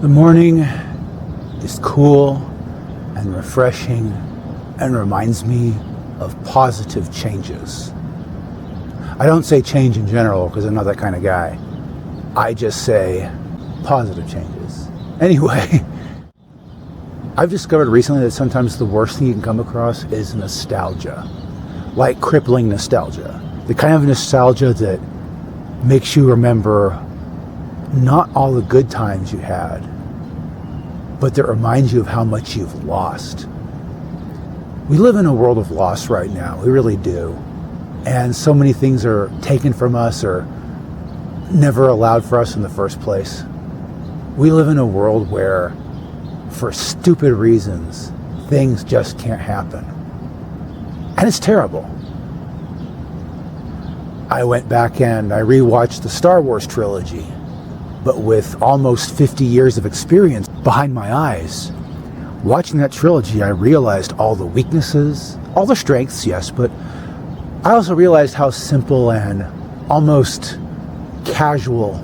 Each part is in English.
The morning is cool and refreshing and reminds me of positive changes. I don't say change in general because I'm not that kind of guy. I just say positive changes. Anyway, I've discovered recently that sometimes the worst thing you can come across is nostalgia. Like crippling nostalgia. The kind of nostalgia that makes you remember not all the good times you had, but that reminds you of how much you've lost. We live in a world of loss right now. We really do. And so many things are taken from us or never allowed for us in the first place. We live in a world where, for stupid reasons, things just can't happen. And it's terrible. I went back and I rewatched the Star Wars trilogy, but with almost 50 years of experience behind my eyes. Watching that trilogy, I realized all the weaknesses, all the strengths, yes, but I also realized how simple and almost casual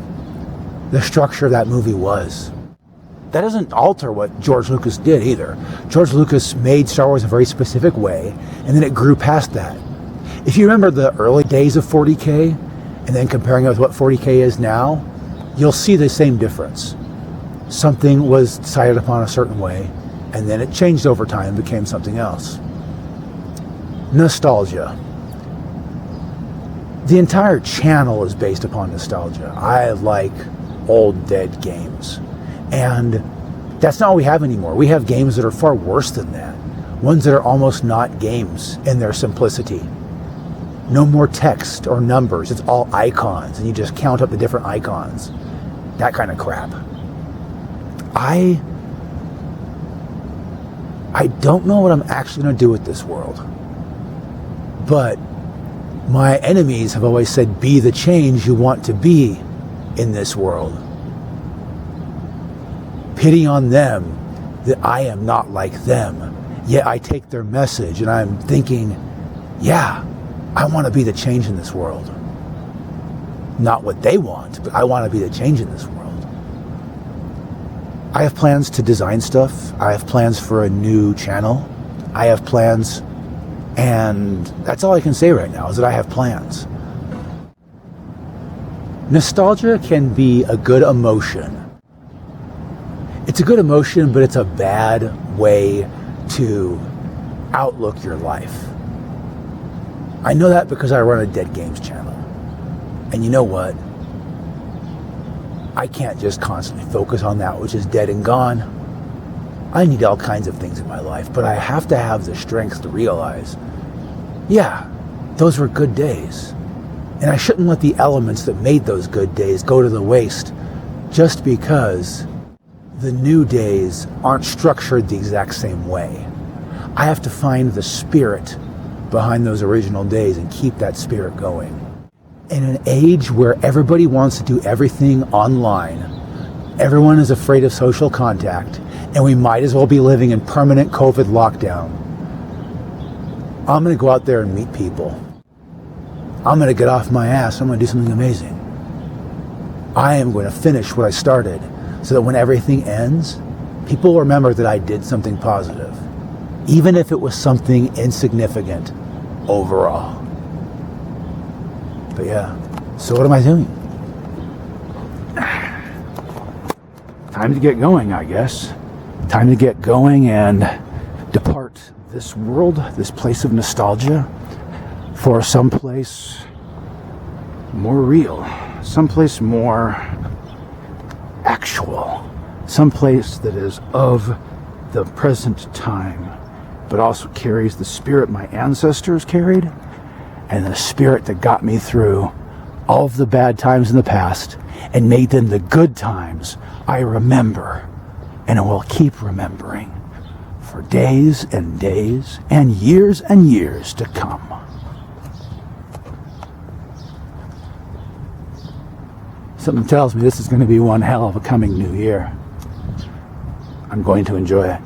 the structure of that movie was. That doesn't alter what George Lucas did either. George Lucas made Star Wars a very specific way, and then it grew past that. If you remember the early days of 40K, and then comparing it with what 40K is now, you'll see the same difference. Something was decided upon a certain way, and then it changed over time and became something else. Nostalgia. The entire channel is based upon nostalgia. I like old dead games. And that's not what we have anymore. We have games that are far worse than that. Ones that are almost not games in their simplicity. No more text or numbers. It's all icons, and you just count up the different icons. That kind of crap. I don't know what I'm actually going to do with this world. But my enemies have always said, be the change you want to be in this world. Pity on them that I am not like them. Yet I take their message and I'm thinking, yeah, I want to be the change in this world. Not what they want, but I want to be the change in this world. I have plans to design stuff. I have plans for a new channel. I have plans, and that's all I can say right now is that I have plans. Nostalgia can be a good emotion. It's a good emotion, but it's a bad way to outlook your life. I know that because I run a Dead Games channel. And you know what? I can't just constantly focus on that which is dead and gone. I need all kinds of things in my life, but I have to have the strength to realize, yeah, those were good days. And I shouldn't let the elements that made those good days go to the waste just because the new days aren't structured the exact same way. I have to find the spirit behind those original days and keep that spirit going. In an age where everybody wants to do everything online, everyone is afraid of social contact, and we might as well be living in permanent COVID lockdown, I'm going to go out there and meet people. I'm going to get off my ass. I'm going to do something amazing. I am going to finish what I started so that when everything ends, people will remember that I did something positive, even if it was something insignificant overall. But yeah, so what am I doing? Time to get going, I guess. Time to get going and depart this world, this place of nostalgia, for someplace more real, someplace more actual, someplace that is of the present time, but also carries the spirit my ancestors carried, and the spirit that got me through all of the bad times in the past and made them the good times I remember and will keep remembering for days and days and years to come. Something tells me this is going to be one hell of a coming new year. I'm going to enjoy it.